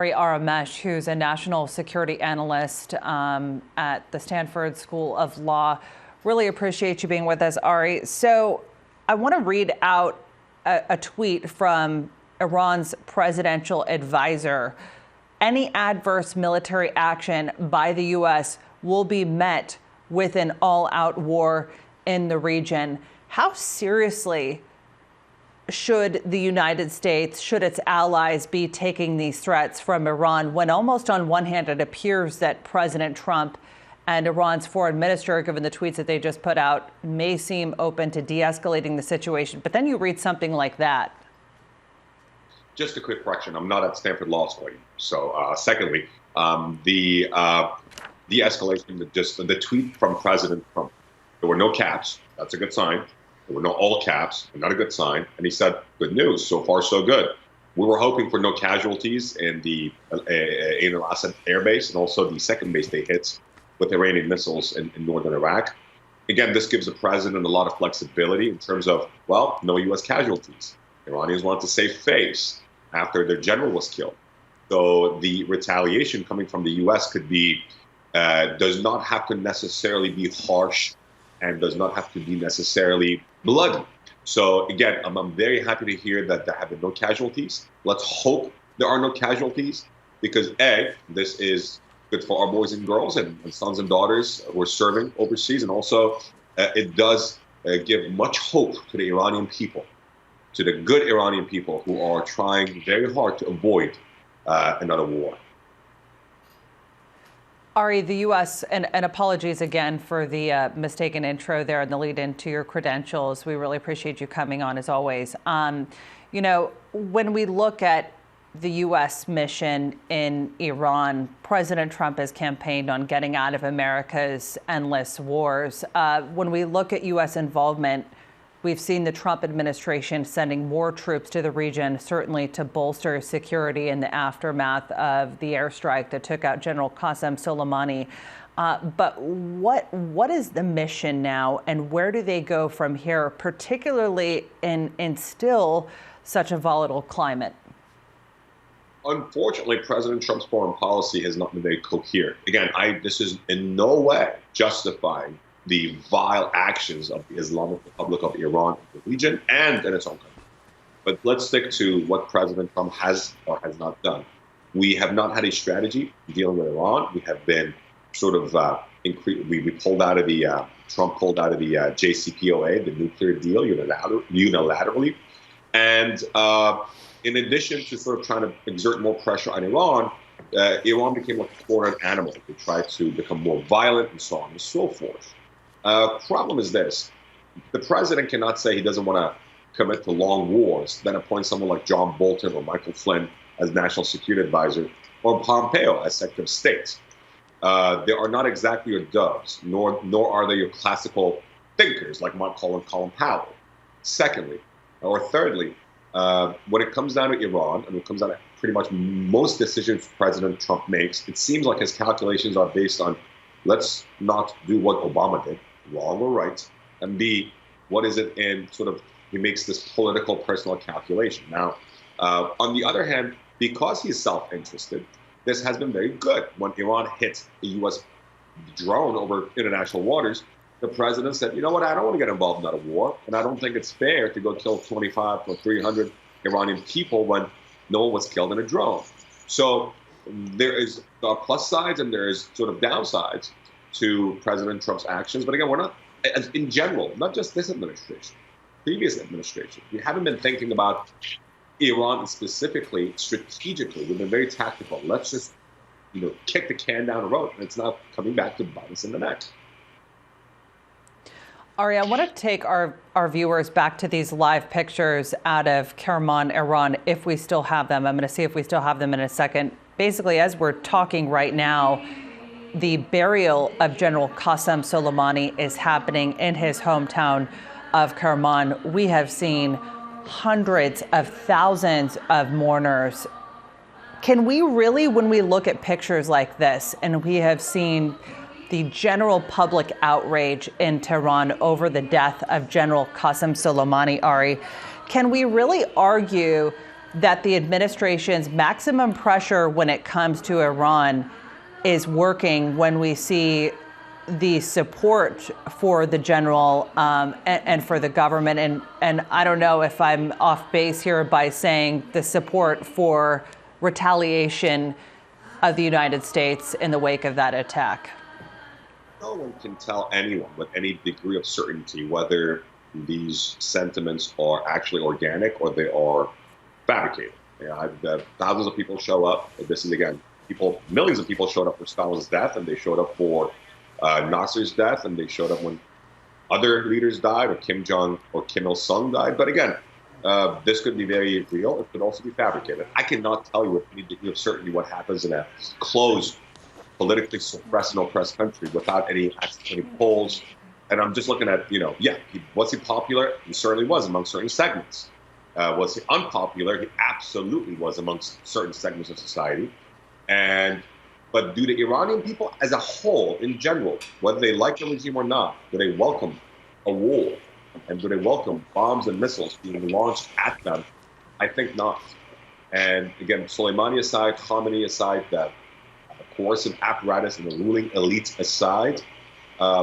Ari Aramesh, who's a national security analyst at the Stanford School of Law. Really appreciate you being with us, Ari. So I want to read out a tweet from Iran's presidential advisor. Any adverse military action by the U.S. will be met with an all-out war in the region. How seriously should the United States, should its allies be taking these threats from Iran when almost on one hand it appears that President Trump and Iran's foreign minister, given the tweets that they just put out, may seem open to de-escalating the situation. But then you read something like that. Just a quick correction. I'm not at Stanford Law School. So secondly, the de-escalation, just the tweet from President Trump, there were no caps. That's a good sign. There were no all caps, not a good sign. And he said, good news, so far so good. We were hoping for no casualties in the Ain al-Assad air base and also the second base they hit with Iranian missiles in northern Iraq. Again, this gives the president a lot of flexibility in terms of, well, no U.S. casualties. Iranians want to save face after their general was killed. So the retaliation coming from the U.S. could be, does not have to necessarily be harsh and does not have to be necessarily bloody. So again, I'm very happy to hear that there have been no casualties. Let's hope there are no casualties because A, this is good for our boys and girls and sons and daughters who are serving overseas. And also it does give much hope to the Iranian people, to the good Iranian people who are trying very hard to avoid another war. Ari, the U.S., and apologies again for the mistaken intro there and the lead into your credentials. We really appreciate you coming on as always. You know, when we look at the U.S. mission in Iran, President Trump has campaigned on getting out of America's endless wars. When we look at U.S. involvement, we've seen the Trump administration sending more troops to the region, certainly to bolster security in the aftermath of the airstrike that took out General Qasem Soleimani. But what is the mission now, and where do they go from here, particularly in still such a volatile climate? Unfortunately, President Trump's foreign policy has not been very coherent. Again, this is in no way justifying the vile actions of the Islamic Republic of Iran in the region and in its own country. But let's stick to what President Trump has or has not done. We have not had a strategy dealing with Iran. We have been sort of, we pulled out of the, Trump pulled out of the JCPOA, the nuclear deal, unilaterally. And in addition to sort of trying to exert more pressure on Iran, Iran became like a foreign animal. They tried to become more violent and so on and so forth. Problem is this. The president cannot say he doesn't want to commit to long wars, then appoint someone like John Bolton or Michael Flynn as national security advisor or Pompeo as secretary of state. They are not exactly your doves, nor are they your classical thinkers like Colin Powell. Secondly, or thirdly, when it comes down to Iran, and it comes down to pretty much most decisions President Trump makes, it seems like his calculations are based on, let's not do what Obama did, wrong or right, and B, what is it in sort of, he makes this political personal calculation. Now, on the other hand, because he's self-interested, this has been very good. When Iran hit a U.S. drone over international waters, the president said, you know what, I don't want to get involved in that war, and I don't think it's fair to go kill 25 or 300 Iranian people when no one was killed in a drone. So there is plus sides and there is sort of downsides to President Trump's actions. But again, we're not, in general, not just this administration, previous administration, we haven't been thinking about Iran specifically, strategically. We've been very tactical. Let's just, kick the can down the road, and it's not coming back to bite us in the neck. Ari, I want to take our viewers back to these live pictures out of Kerman, Iran, if we still have them. I'm going to see if we still have them in a second. Basically, as we're talking right now, the burial of General Qasem Soleimani is happening in his hometown of Kerman. We have seen hundreds of thousands of mourners. Can we really, when we look at pictures like this, and we have seen the general public outrage in Tehran over the death of General Qasem Soleimani, Ari, can we really argue that the administration's maximum pressure when it comes to Iran is working when we see the support for the general and for the government. And I don't know if I'm off base here by saying the support for retaliation of the United States in the wake of that attack. No one can tell anyone with any degree of certainty whether these sentiments are actually organic or they are fabricated. I've had thousands of people show up. This is, again, millions of people showed up for Stalin's death, and they showed up for Nasser's death, and they showed up when other leaders died, or Kim Il-sung died. But again, this could be very real. It could also be fabricated. I cannot tell you with any degree of certainty what happens in a closed, politically suppressed and oppressed country without any access to any polls. And I'm just looking at, was he popular? He certainly was among certain segments. Was he unpopular? He absolutely was amongst certain segments of society. But do the Iranian people as a whole, in general, whether they like the regime or not, do they welcome a war? And do they welcome bombs and missiles being launched at them? I think not. And again, Soleimani aside, Khamenei aside, the coercive apparatus and the ruling elite aside,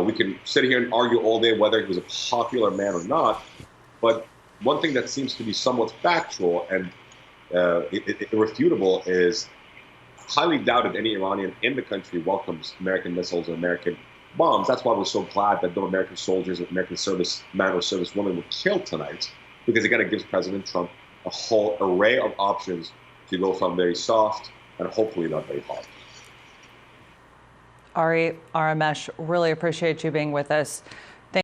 we can sit here and argue all day whether he was a popular man or not. But one thing that seems to be somewhat factual and irrefutable is highly doubted any Iranian in the country welcomes American missiles or American bombs. That's why we're so glad that no American soldiers or American servicemen or servicewomen were killed tonight, because again, it gives President Trump a whole array of options to go from very soft and hopefully not very hard. Ari Aramesh, really appreciate you being with us.